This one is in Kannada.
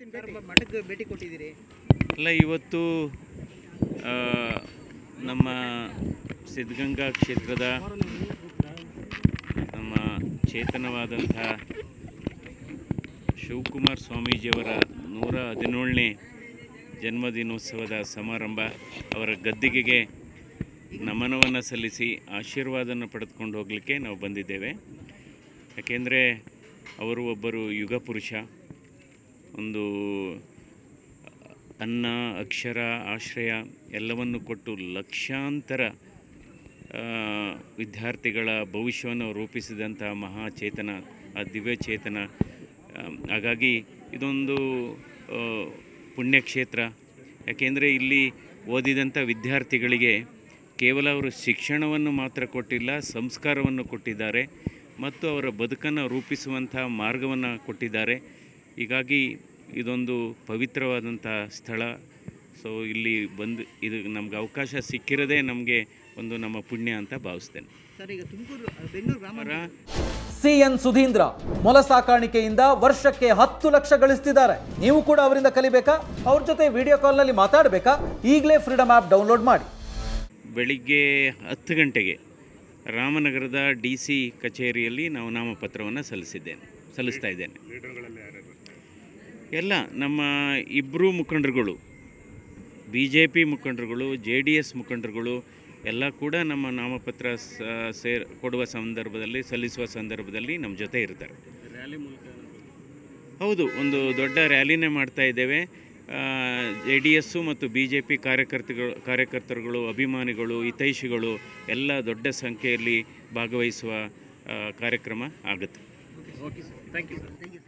ಮಠಕ್ಕೆ ಭೇಟಿ ಕೊಟ್ಟಿದ್ದೀರಿ ಅಲ್ಲ, ಇವತ್ತು ನಮ್ಮ ಸಿದ್ಧಗಂಗಾ ಕ್ಷೇತ್ರದ ನಮ್ಮ ಚೇತನವಾದಂಥ ಶಿವಕುಮಾರ ಸ್ವಾಮೀಜಿಯವರ 117ನೇ ಜನ್ಮದಿನೋತ್ಸವದ ಸಮಾರಂಭ, ಅವರ ಗದ್ದಿಗೆಗೆ ನಮನವನ್ನು ಸಲ್ಲಿಸಿ ಆಶೀರ್ವಾದವನ್ನು ಪಡೆದುಕೊಂಡು ಹೋಗಲಿಕ್ಕೆ ನಾವು ಬಂದಿದ್ದೇವೆ. ಯಾಕೆಂದರೆ ಅವರು ಒಬ್ಬರು ಯುಗ ಪುರುಷ. ಒಂದು ಅನ್ನ, ಅಕ್ಷರ, ಆಶ್ರಯ ಎಲ್ಲವನ್ನು ಕೊಟ್ಟು ಲಕ್ಷಾಂತರ ವಿದ್ಯಾರ್ಥಿಗಳ ಭವಿಷ್ಯವನ್ನು ರೂಪಿಸಿದಂಥ ಮಹಾಚೇತನ, ಆ ದಿವ್ಯಚೇತನ. ಹಾಗಾಗಿ ಇದೊಂದು ಪುಣ್ಯಕ್ಷೇತ್ರ. ಯಾಕೆಂದರೆ ಇಲ್ಲಿ ಓದಿದಂಥ ವಿದ್ಯಾರ್ಥಿಗಳಿಗೆ ಕೇವಲ ಅವರು ಶಿಕ್ಷಣವನ್ನು ಮಾತ್ರ ಕೊಟ್ಟಿಲ್ಲ, ಸಂಸ್ಕಾರವನ್ನು ಕೊಟ್ಟಿದ್ದಾರೆ ಮತ್ತು ಅವರ ಬದುಕನ್ನು ರೂಪಿಸುವಂಥ ಮಾರ್ಗವನ್ನು ಕೊಟ್ಟಿದ್ದಾರೆ. ಹೀಗಾಗಿ ಇದೊಂದು ಪವಿತ್ರವಾದಂಥ ಸ್ಥಳ. ಸೊ ಇಲ್ಲಿ ಬಂದು ಇದು ನಮ್ಗೆ ಅವಕಾಶ ಸಿಕ್ಕಿರೋದೇ ನಮಗೆ ಒಂದು ನಮ್ಮ ಪುಣ್ಯ ಅಂತ ಭಾವಿಸ್ತೇನೆ. ಸರ್, ಈಗ ತುಮಕೂರು ಬೆಂಗಳೂರು ಗ್ರಾಮಾಂತರ CN ಸುಧೀಂದ್ರ ಮೊಲ ಸಾಕಾಣಿಕೆಯಿಂದ ವರ್ಷಕ್ಕೆ 10 ಲಕ್ಷ ಗಳಿಸ್ತಿದ್ದಾರೆ. ನೀವು ಕೂಡ ಅವರಿಂದ ಕಲಿಬೇಕಾ? ಅವ್ರ ಜೊತೆ ವಿಡಿಯೋ ಕಾಲ್ನಲ್ಲಿ ಮಾತಾಡಬೇಕಾ? ಈಗಲೇ ಫ್ರೀಡಮ್ ಆ್ಯಪ್ ಡೌನ್ಲೋಡ್ ಮಾಡಿ. ಬೆಳಿಗ್ಗೆ 10 ಗಂಟೆಗೆ ರಾಮನಗರದ DC ಕಚೇರಿಯಲ್ಲಿ ನಾವು ನಾಮಪತ್ರವನ್ನು ಸಲ್ಲಿಸ್ತಾ ಇದ್ದೇನೆ. ಎಲ್ಲ ನಮ್ಮ ಇಬ್ಬರು ಮುಖಂಡರುಗಳು, BJP ಮುಖಂಡರುಗಳು, JDS ಮುಖಂಡರುಗಳು ಎಲ್ಲ ಕೂಡ ನಮ್ಮ ನಾಮಪತ್ರ ಸಲ್ಲಿಸುವ ಸಂದರ್ಭದಲ್ಲಿ ನಮ್ಮ ಜೊತೆ ಇರ್ತಾರೆ. ಹೌದು, ಒಂದು ದೊಡ್ಡ ರ್ಯಾಲಿನೇ ಮಾಡ್ತಾ ಇದ್ದೇವೆ. JDS ಮತ್ತು BJP ಕಾರ್ಯಕರ್ತರುಗಳು, ಅಭಿಮಾನಿಗಳು, ಹಿತೈಷಿಗಳು ಎಲ್ಲ ದೊಡ್ಡ ಸಂಖ್ಯೆಯಲ್ಲಿ ಭಾಗವಹಿಸುವ ಕಾರ್ಯಕ್ರಮ ಆಗುತ್ತೆ. Okay sir, thank you sir.